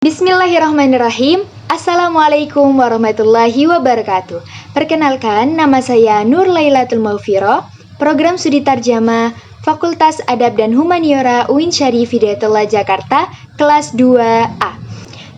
Bismillahirrahmanirrahim. Assalamualaikum warahmatullahi wabarakatuh. Perkenalkan, nama saya Nur Lailatul Maufiro, Program Studi Tarjamah, Fakultas Adab dan Humaniora UIN Syarif Hidayatullah Jakarta, kelas 2A.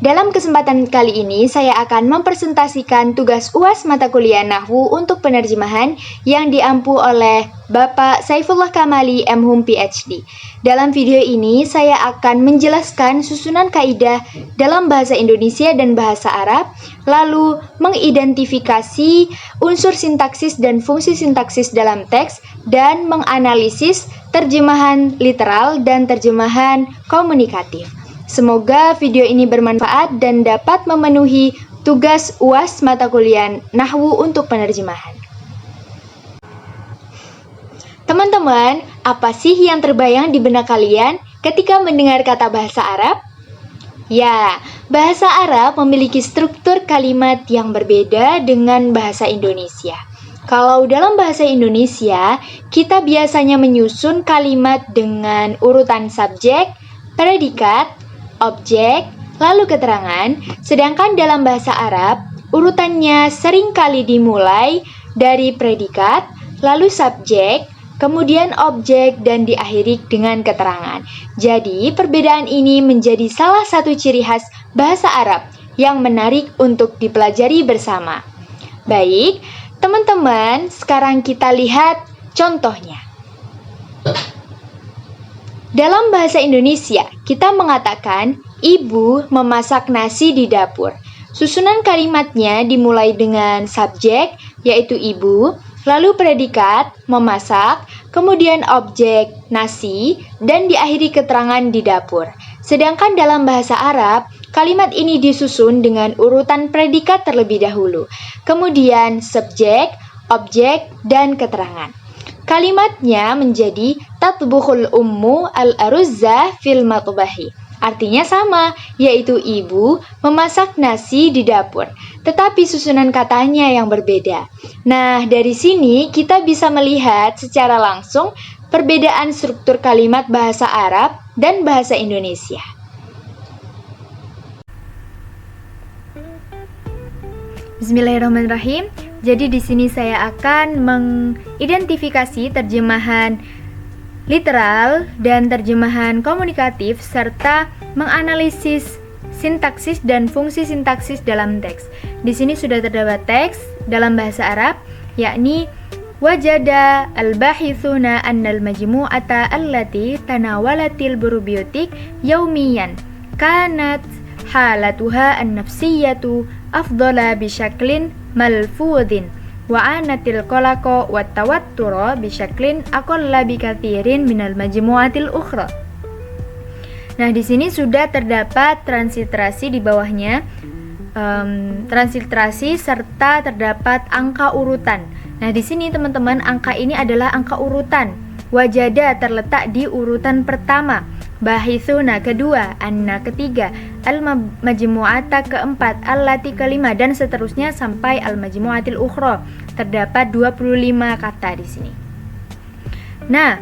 Dalam kesempatan kali ini, saya akan mempresentasikan tugas UAS mata kuliah Nahwu untuk penerjemahan yang diampu oleh Bapak Saifullah Kamali, MHum PhD. Dalam video ini, saya akan menjelaskan susunan kaidah dalam bahasa Indonesia dan bahasa Arab, lalu mengidentifikasi unsur sintaksis dan fungsi sintaksis dalam teks, dan menganalisis terjemahan literal dan terjemahan komunikatif. Semoga video ini bermanfaat dan dapat memenuhi tugas UAS mata kuliah Nahwu untuk penerjemahan. Teman-teman, apa sih yang terbayang di benak kalian ketika mendengar kata bahasa Arab? Ya, bahasa Arab memiliki struktur kalimat yang berbeda dengan bahasa Indonesia. Kalau dalam bahasa Indonesia, kita biasanya menyusun kalimat dengan urutan subjek, predikat, objek, lalu keterangan, sedangkan dalam bahasa Arab, urutannya seringkali dimulai dari predikat, lalu subjek, kemudian objek, dan diakhiri dengan keterangan. Jadi, perbedaan ini menjadi salah satu ciri khas bahasa Arab yang menarik untuk dipelajari bersama. Baik, teman-teman, sekarang kita lihat contohnya. Dalam bahasa Indonesia, kita mengatakan ibu memasak nasi di dapur. Susunan kalimatnya dimulai dengan subjek, yaitu ibu, lalu predikat, memasak, kemudian objek, nasi, dan diakhiri keterangan di dapur. Sedangkan dalam bahasa Arab, kalimat ini disusun dengan urutan predikat terlebih dahulu, kemudian subjek, objek, dan keterangan. Kalimatnya menjadi tatbukhul ummu al-aruzza fil matbahi. Artinya sama, yaitu ibu memasak nasi di dapur. Tetapi susunan katanya yang berbeda. Nah, dari sini kita bisa melihat secara langsung perbedaan struktur kalimat bahasa Arab dan bahasa Indonesia. Bismillahirrahmanirrahim. Jadi di sini saya akan mengidentifikasi terjemahan literal dan terjemahan komunikatif serta menganalisis sintaksis dan fungsi sintaksis dalam teks. Di sini sudah terdapat teks dalam bahasa Arab, yakni wajada al-bahithuna annal majmu'ata allati tanawalatil burubiotik yaumiyan kanat halatuha an-nafsiyatu afdala bisyaklin malfudin wa anatil qalaqo wa tawatturo bisyaklin aqalla bikathirin minal majmu'atil ukhra. Nah, di sini sudah terdapat transliterasi di bawahnya, transliterasi serta terdapat angka urutan. Nah, di sini teman-teman, angka ini adalah angka urutan. Wajada terletak di urutan pertama, bahithuna kedua, anna ketiga, al-majmu'ata keempat, allati kelima, dan seterusnya sampai al-majmu'atil ukhra. Terdapat 25 kata di sini. Nah,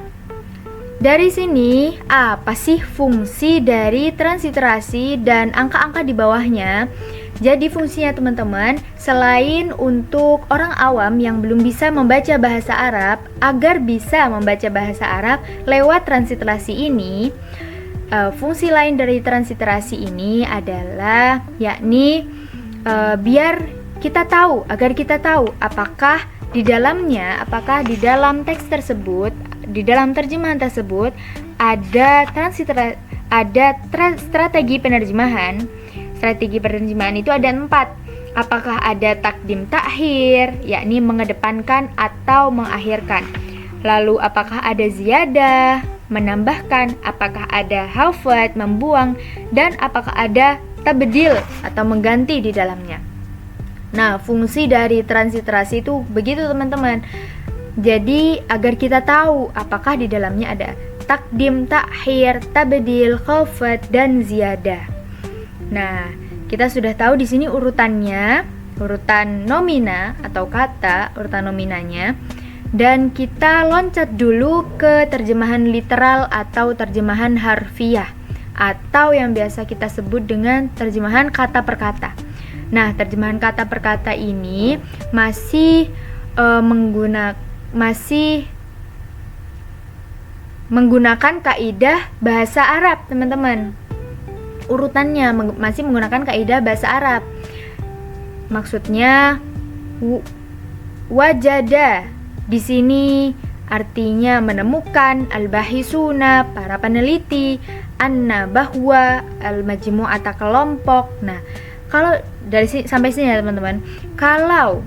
dari sini apa sih fungsi dari transliterasi dan angka-angka di bawahnya? Jadi fungsinya teman-teman, selain untuk orang awam yang belum bisa membaca bahasa Arab, agar bisa membaca bahasa Arab lewat transliterasi ini, fungsi lain dari transliterasi ini adalah yakni biar kita tahu, agar kita tahu apakah di dalam teks tersebut, di dalam terjemahan tersebut ada strategi penerjemahan. Strategi penerjemahan itu ada 4. Apakah ada takdim takhir, yakni mengedepankan atau mengakhirkan. Lalu apakah ada ziyadah, menambahkan, apakah ada hafat, membuang, dan apakah ada tabdil atau mengganti di dalamnya. Nah, fungsi dari transliterasi itu begitu teman-teman. Jadi agar kita tahu apakah di dalamnya ada takdim takhir, tabdil, hafat, dan ziyadah. Nah, kita sudah tahu di sini urutannya, urutan nomina atau kata, urutan nominanya. Dan kita loncat dulu ke terjemahan literal atau terjemahan harfiah. atau yang biasa kita sebut dengan terjemahan kata per kata. Nah, terjemahan kata per kata ini masih menggunakan kaidah bahasa Arab, teman-teman. Urutannya masih menggunakan kaidah bahasa Arab. Maksudnya wajada di sini artinya menemukan, al-bahisuna para peneliti, anna bahwa al-majmu'ata kelompok. Nah, kalau dari sini sampai sini ya teman-teman. Kalau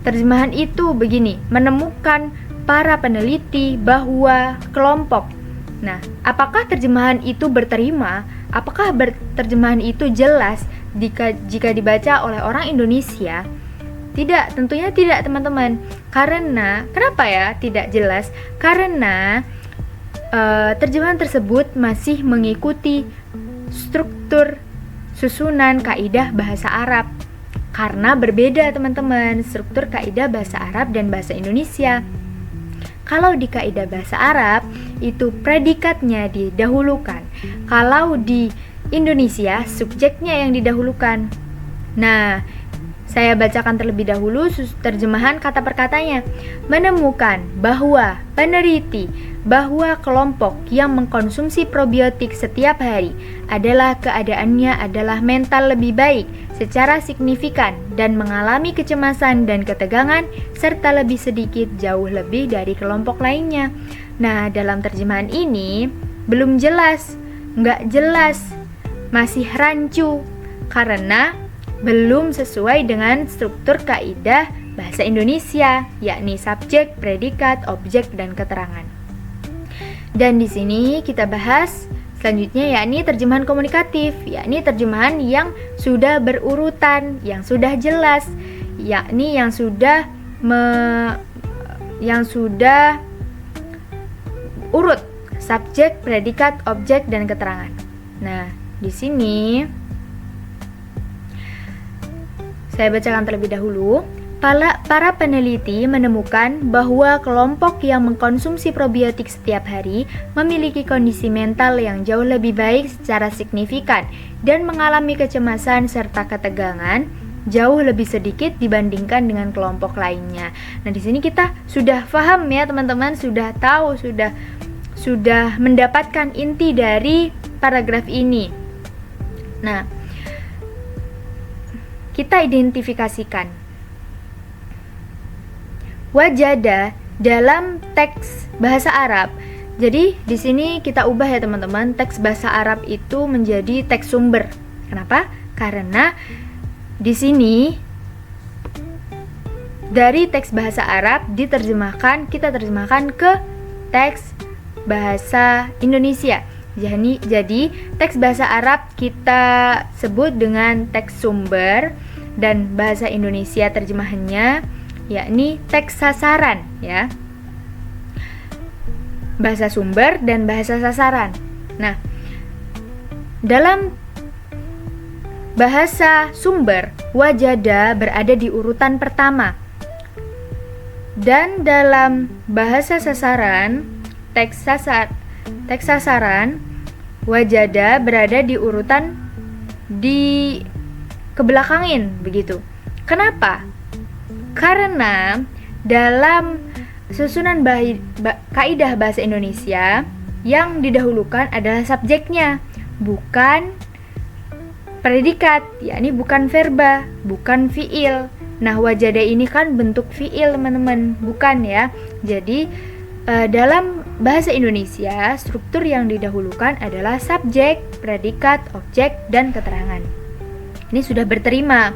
terjemahan itu begini, menemukan para peneliti bahwa kelompok. Nah, apakah terjemahan itu berterima? Apakah terjemahan itu jelas jika dibaca oleh orang Indonesia? Tidak, tentunya tidak teman-teman. Kenapa ya tidak jelas? Karena terjemahan tersebut masih mengikuti struktur susunan kaidah bahasa Arab. Karena berbeda teman-teman, struktur kaidah bahasa Arab dan bahasa Indonesia. Kalau di kaidah bahasa Arab, itu predikatnya didahulukan. Kalau di Indonesia, subjeknya yang didahulukan. Nah, saya bacakan terlebih dahulu terjemahan kata per katanya. Menemukan bahwa peneliti bahwa kelompok yang mengkonsumsi probiotik setiap hari adalah keadaannya adalah mental lebih baik secara signifikan dan mengalami kecemasan dan ketegangan serta lebih sedikit jauh lebih dari kelompok lainnya. Nah, dalam terjemahan ini belum jelas, nggak jelas, masih rancu karena belum sesuai dengan struktur kaidah bahasa Indonesia, yakni subjek, predikat, objek, dan keterangan. Dan di sini kita bahas selanjutnya yakni terjemahan komunikatif, yakni terjemahan yang sudah berurutan, yang sudah jelas, yakni yang sudah urut subjek, predikat, objek, dan keterangan. Nah, di sini saya bacakan terlebih dahulu. Para peneliti menemukan bahwa kelompok yang mengkonsumsi probiotik setiap hari memiliki kondisi mental yang jauh lebih baik secara signifikan dan mengalami kecemasan serta ketegangan jauh lebih sedikit dibandingkan dengan kelompok lainnya. Nah, di sini kita sudah paham ya teman-teman, sudah tahu, sudah mendapatkan inti dari paragraf ini. Nah, kita identifikasikan wajada dalam teks bahasa Arab. Jadi di sini kita ubah ya teman-teman, teks bahasa Arab itu menjadi teks sumber. Kenapa? Karena di sini dari teks bahasa Arab kita terjemahkan ke teks bahasa Indonesia. Jadi teks bahasa Arab kita sebut dengan teks sumber dan bahasa Indonesia terjemahannya yakni teks sasaran ya. Bahasa sumber dan bahasa sasaran. Nah, dalam bahasa sumber, wajada berada di urutan pertama. Dan dalam bahasa sasaran, teks sasaran, wajada berada di urutan di kebelakangin begitu. Kenapa? Karena dalam susunan kaidah bahasa Indonesia yang didahulukan adalah subjeknya, bukan predikat, yakni bukan verba, bukan fiil. Nah, wajada ini kan bentuk fiil teman-teman, bukan ya. Jadi dalam bahasa Indonesia struktur yang didahulukan adalah subjek, predikat, objek, dan keterangan. Ini sudah berterima.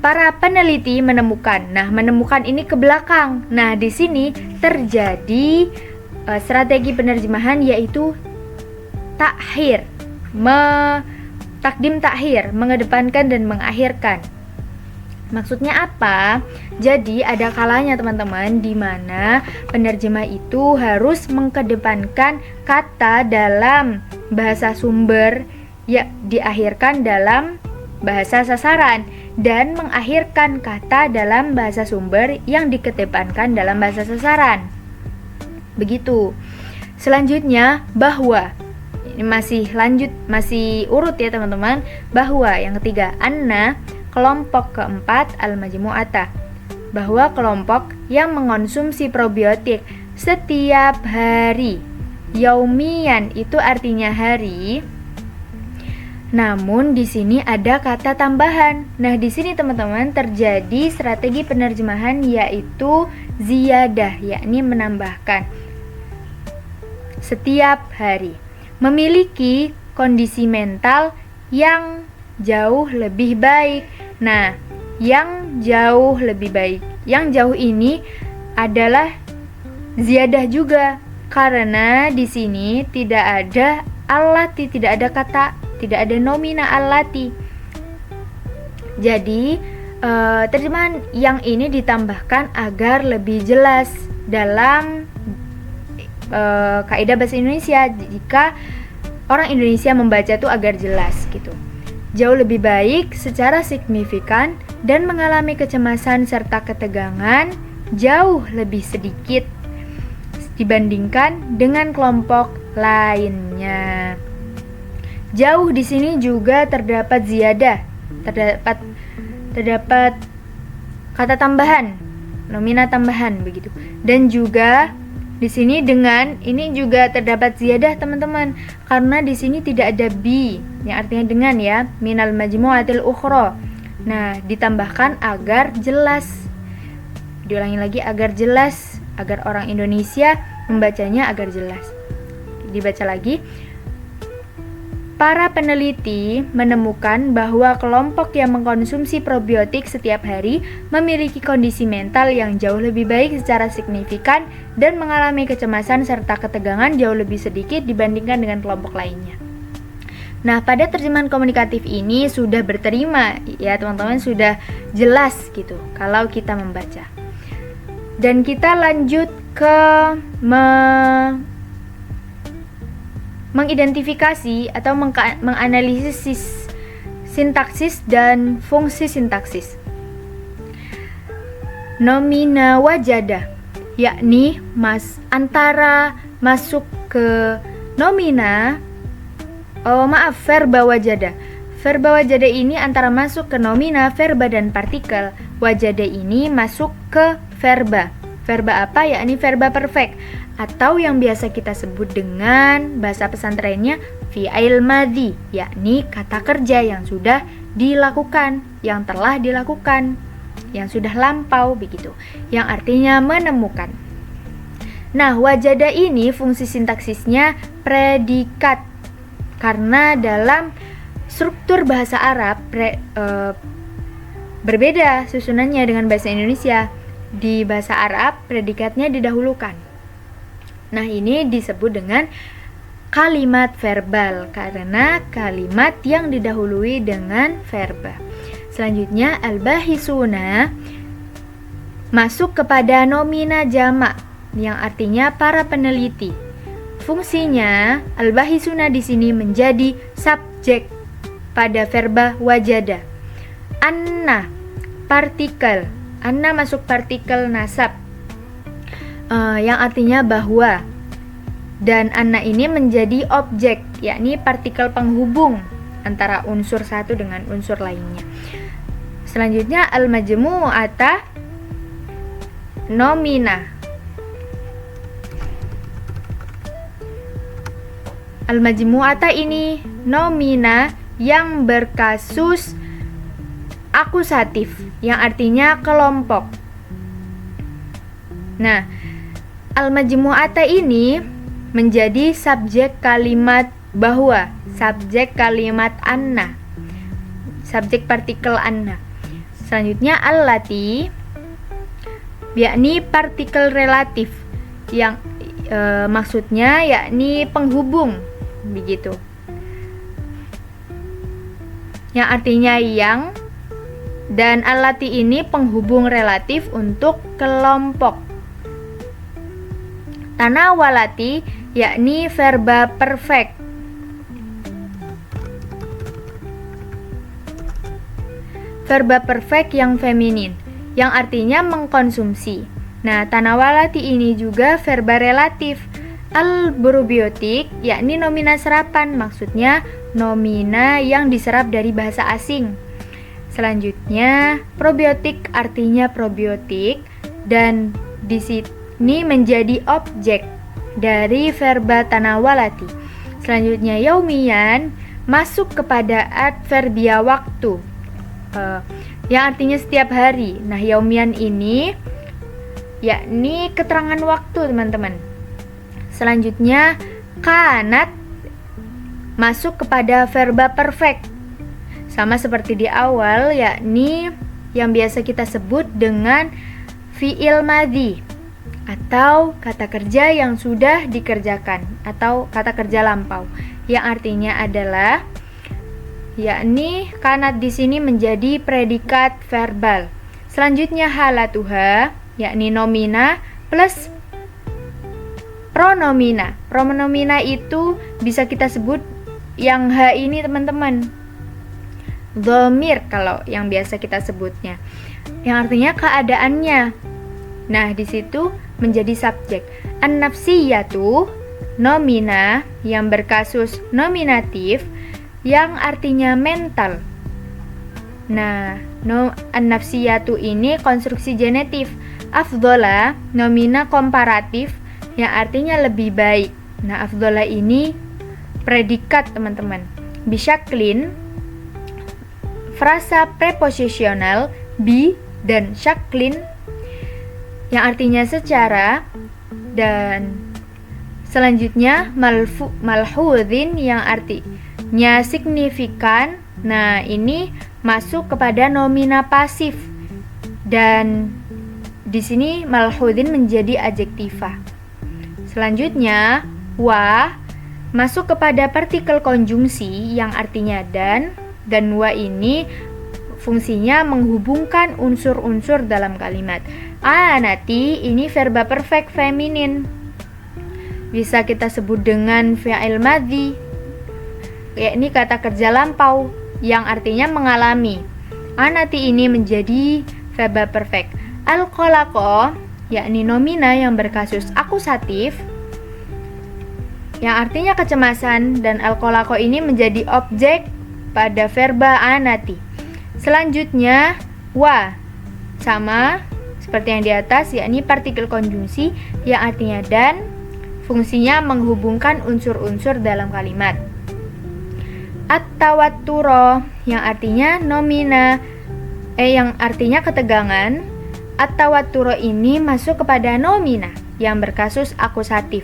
Para peneliti menemukan. Nah, menemukan ini ke belakang. Nah, di sini terjadi strategi penerjemahan yaitu takhir. Takdim takhir, mengedepankan dan mengakhirkan. Maksudnya apa? Jadi ada kalanya teman-teman di mana penerjemah itu harus mengedepankan kata dalam bahasa sumber ya diakhirkan dalam bahasa sasaran dan mengakhirkan kata dalam bahasa sumber yang dikedepankan dalam bahasa sasaran. Begitu. Selanjutnya bahwa ini masih lanjut, masih urut ya teman-teman. Bahwa yang ketiga, anna, kelompok keempat, al-majmu'ata, bahwa kelompok yang mengonsumsi probiotik setiap hari. Yaumian itu artinya hari. Namun di sini ada kata tambahan. Nah, di sini teman-teman terjadi strategi penerjemahan yaitu ziyadah, yakni menambahkan. Setiap hari memiliki kondisi mental yang jauh lebih baik. Nah, yang jauh lebih baik. Yang jauh ini adalah ziyadah juga karena di sini tidak ada allati, tidak ada kata, tidak ada nomina allati. Jadi terjemahan yang ini ditambahkan agar lebih jelas dalam kaidah bahasa Indonesia. Jika orang Indonesia membaca tuh agar jelas gitu. Jauh lebih baik secara signifikan dan mengalami kecemasan serta ketegangan jauh lebih sedikit dibandingkan dengan kelompok lainnya. Jauh di sini juga terdapat ziyadah, terdapat kata tambahan, nomina tambahan begitu. Dan juga di sini dengan ini juga terdapat ziyadah teman-teman, karena di sini tidak ada bi yang artinya dengan ya, minal majmu'atil ukhra. Nah, ditambahkan agar jelas. Diulangi lagi agar jelas, agar orang Indonesia membacanya agar jelas. Dibaca lagi. Para peneliti menemukan bahwa kelompok yang mengkonsumsi probiotik setiap hari memiliki kondisi mental yang jauh lebih baik secara signifikan dan mengalami kecemasan serta ketegangan jauh lebih sedikit dibandingkan dengan kelompok lainnya. Nah, pada terjemahan komunikatif ini sudah berterima ya teman-teman, sudah jelas gitu kalau kita membaca. Dan kita lanjut ke mengidentifikasi atau menganalisis sintaksis dan fungsi sintaksis. Nomina wajada, yakni antara masuk ke nomina, verba wajada. Verba wajada ini antara masuk ke nomina, verba dan partikel. Wajada ini masuk ke verba. Verba apa? Yakni verba perfect, atau yang biasa kita sebut dengan bahasa pesantrennya fi'il madhi, yakni kata kerja yang sudah dilakukan, yang telah dilakukan, yang sudah lampau begitu, yang artinya menemukan. Nah, wajada ini fungsi sintaksisnya predikat, karena dalam struktur bahasa Arab berbeda susunannya dengan bahasa Indonesia. Di bahasa Arab predikatnya didahulukan. Nah, ini disebut dengan kalimat verbal karena kalimat yang didahului dengan verba. Selanjutnya al-bahisuna masuk kepada nomina jamak yang artinya para peneliti. Fungsinya al-bahisuna di sini menjadi subjek pada verba wajada. Anna partikel, anna masuk partikel nasab yang artinya bahwa, dan anna ini menjadi objek, yakni partikel penghubung antara unsur satu dengan unsur lainnya. Selanjutnya al-majmu'ata nomina. Al-majmu'ata ini nomina yang berkasus akusatif, yang artinya kelompok. Nah, al-majmu'ata ini menjadi subjek kalimat bahwa, subjek kalimat anna, subjek partikel anna. Selanjutnya allati, yakni partikel relatif, yang maksudnya yakni penghubung begitu, yang artinya yang. Dan allati ini penghubung relatif untuk kelompok. Tanawalati yakni verba perfect. Verba perfect yang feminin, yang artinya mengkonsumsi. Nah, tanawalati ini juga verba relatif, Al-probiotik yakni nomina serapan, maksudnya nomina yang diserap dari bahasa asing. Selanjutnya, probiotik artinya probiotik dan di sini menjadi objek dari verba tanawalati. Selanjutnya, yaumiyan masuk kepada adverbia waktu yang artinya setiap hari. Nah, yaumiyan ini yakni keterangan waktu, teman-teman. Selanjutnya, kanat masuk kepada verba perfect. Sama seperti di awal, yakni yang biasa kita sebut dengan fi'il madhi atau kata kerja yang sudah dikerjakan atau kata kerja lampau, yang artinya adalah yakni kanat di sini menjadi predikat verbal. Selanjutnya, halatuha yakni nomina plus pronomina. Pronomina itu bisa kita sebut yang H ini, teman-teman, dhamir kalau yang biasa kita sebutnya, yang artinya keadaannya. Nah, di situ menjadi subjek. An-nafsiyatu nomina yang berkasus nominatif yang artinya mental. Nah, an-nafsiyatu ini konstruksi genetif. Afdhola nomina komparatif yang artinya lebih baik. Nah, afdhola ini predikat, teman-teman. Bisyaklin frasa preposisional bi dan syaklin yang artinya secara, dan selanjutnya malhudin yang artinya signifikan. Nah, ini masuk kepada nomina pasif dan di sini malhudin menjadi adjektiva. Selanjutnya, wa masuk kepada partikel konjungsi yang artinya dan wa ini fungsinya menghubungkan unsur-unsur dalam kalimat. Anati ini verba perfect feminin. Bisa kita sebut dengan fi'il madhi, yakni kata kerja lampau yang artinya mengalami. Anati ini menjadi verba perfect. Al-qalaqo yakni nomina yang berkasus akusatif yang artinya kecemasan, dan al-qalaqo ini menjadi objek pada verba anati. Selanjutnya, wa sama seperti yang di atas, yakni partikel konjungsi yang artinya dan, fungsinya menghubungkan unsur-unsur dalam kalimat. At-tawatturo yang artinya nomina yang artinya ketegangan. At-tawatturo ini masuk kepada nomina yang berkasus akusatif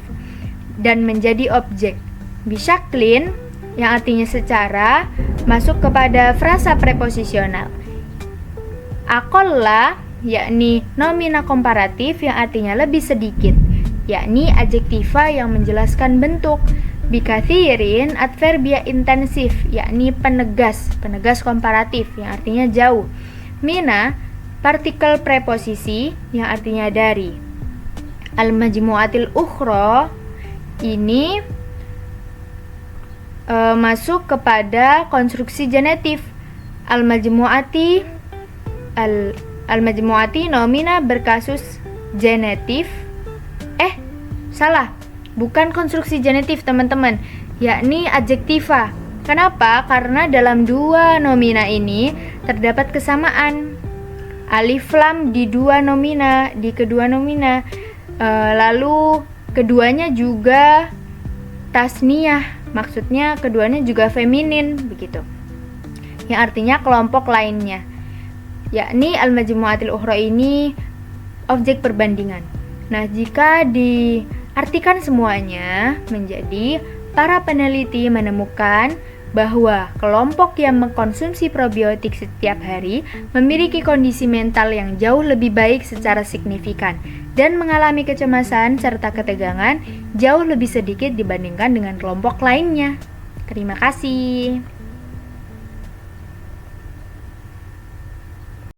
dan menjadi objek. Bisyaklin yang artinya secara masuk kepada frasa preposisional. Aqalla yakni nomina komparatif yang artinya lebih sedikit, yakni adjektiva yang menjelaskan bentuk. Bikathirin adverbia intensif yakni penegas komparatif yang artinya jauh. Mina partikel preposisi yang artinya dari. Al-majmu'atil ukhra ini masuk kepada konstruksi genetif. Al-majmu'ati nomina berkasus genetif. Salah, bukan konstruksi genetif, teman-teman, yakni adjektiva. Kenapa? Karena dalam dua nomina ini terdapat kesamaan. Alif lam di kedua nomina, lalu keduanya juga tasniyah, maksudnya keduanya juga feminin, begitu, yang artinya kelompok lainnya, yakni al-majmu'atil ukhra ini objek perbandingan. Nah, jika diartikan semuanya menjadi, para peneliti menemukan bahwa kelompok yang mengkonsumsi probiotik setiap hari memiliki kondisi mental yang jauh lebih baik secara signifikan dan mengalami kecemasan serta ketegangan jauh lebih sedikit dibandingkan dengan kelompok lainnya. Terima kasih.